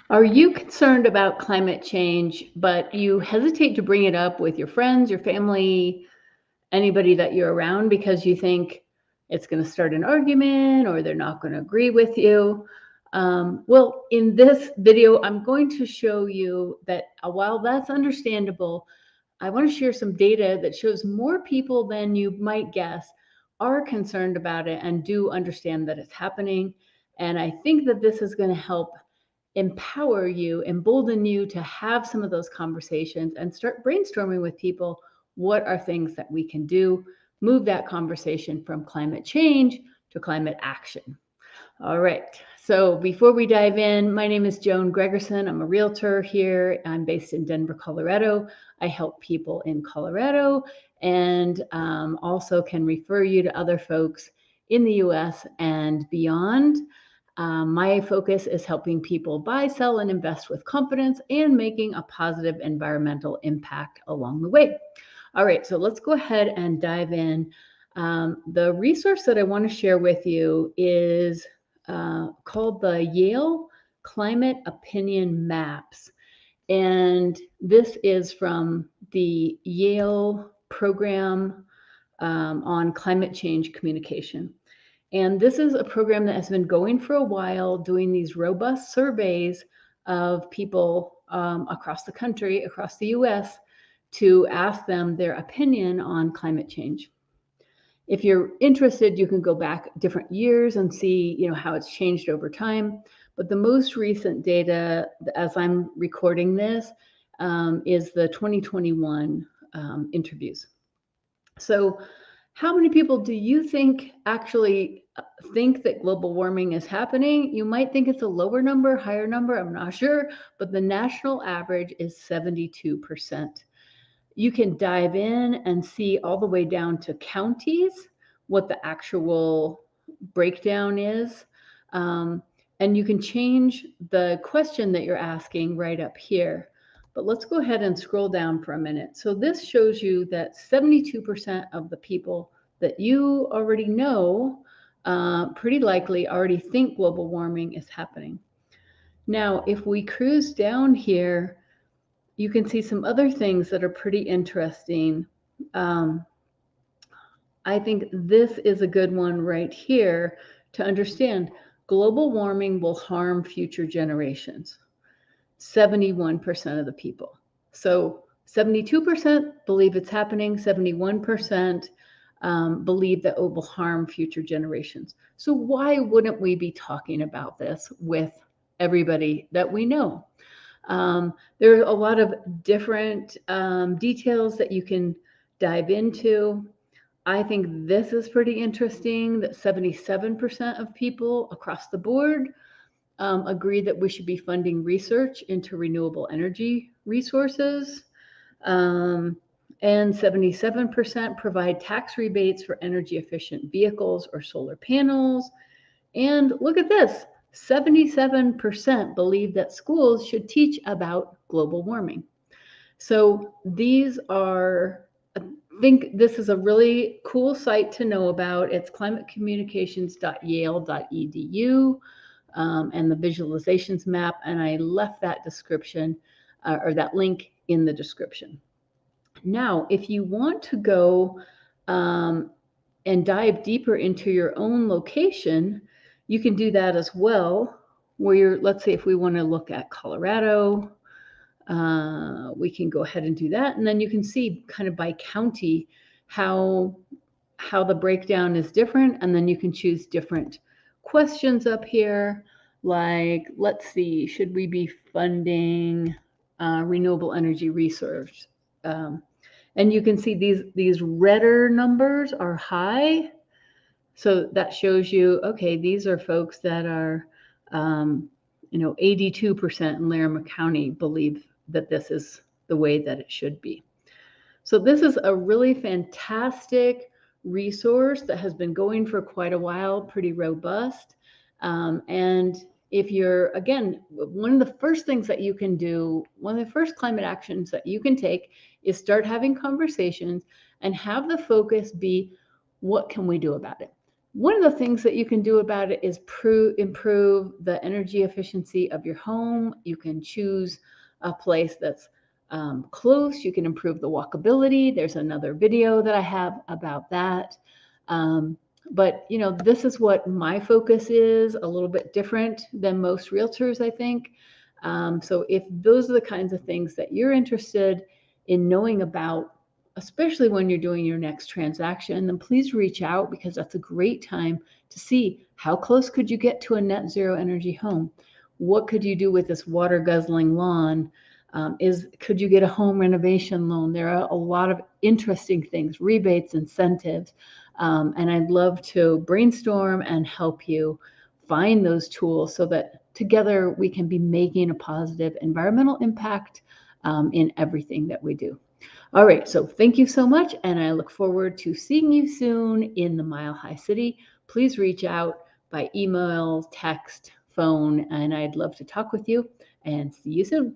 Are you concerned about climate change, but you hesitate to bring it up with your friends, your family, anybody that you're around because you think it's going to start an argument or they're not going to agree with you? Well, in this video, I'm going to show you that while that's understandable, I want to share some data that shows more people than you might guess are concerned about it and do understand that it's happening. And I think that this is going to help empower you, embolden you to have some of those conversations and start brainstorming with people. What are things that we can do? Move that conversation from climate change to climate action. All right. So before we dive in, my name is Joan Gregerson. I'm a realtor here. I'm based in Denver, Colorado. I help people in Colorado and also can refer you to other folks in the US and beyond. My focus is helping people buy, sell, and invest with confidence and making a positive environmental impact along the way. All right, so let's go ahead and dive in. The resource that I want to share with you is called the Yale Climate Opinion Maps. And this is from the Yale program on climate change communication. And this is a program that has been going for a while, doing these robust surveys of people across the country, across the US, to ask them their opinion on climate change. If you're interested, you can go back different years and see, how it's changed over time. But the most recent data, as I'm recording this, is the 2021 interviews. So how many people do you think actually think that global warming is happening? You might think it's a lower number, higher number, I'm not sure, but the national average is 72%. You can dive in and see all the way down to counties what the actual breakdown is. And you can change the question that you're asking right up here. But let's go ahead and scroll down for a minute. So this shows you that 72% of the people that you already know pretty likely already think global warming is happening. Now, if we cruise down here, you can see some other things that are pretty interesting. I think this is a good one right here to understand. Global warming will harm future generations. 71% of the people. So 72% believe it's happening, 71% believe that it will harm future generations. So why wouldn't we be talking about this with everybody that we know? There are a lot of different details that you can dive into. I think this is pretty interesting that 77% of people across the board agree that we should be funding research into renewable energy resources. And 77% provide tax rebates for energy efficient vehicles or solar panels. And look at this, 77% believe that schools should teach about global warming. So these are, I think this is a really cool site to know about. It's climatecommunications.yale.edu and the visualizations map. And I left that description or that link in the description. Now, if you want to go and dive deeper into your own location, you can do that as well. Where you're, let's say if we want to look at Colorado, we can go ahead and do that. And then you can see kind of by county how the breakdown is different. And then you can choose different questions up here. Like, let's see, should we be funding renewable energy research? And you can see these redder numbers are high. So that shows you, okay, these are folks that are, 82% in Larimer County believe that this is the way that it should be. So this is a really fantastic resource that has been going for quite a while, pretty robust. And if you're, again, one of the first things that you can do, one of the first climate actions that you can take is start having conversations and have the focus be, what can we do about it? One of the things that you can do about it is improve the energy efficiency of your home. You can choose a place that's close. You can improve the walkability. There's another video that I have about that. But this is what my focus is, a little bit different than most realtors, I think. So if those are the kinds of things that you're interested in knowing about, especially when you're doing your next transaction, then please reach out, because that's a great time to see how close could you get to a net zero energy home? What could you do with this water guzzling lawn? Could you get a home renovation loan? There are a lot of interesting things, rebates, incentives, and I'd love to brainstorm and help you find those tools so that together we can be making a positive environmental impact in everything that we do. All right, so thank you so much, and I look forward to seeing you soon in the Mile High City. Please reach out by email, text, phone, and I'd love to talk with you, and see you soon.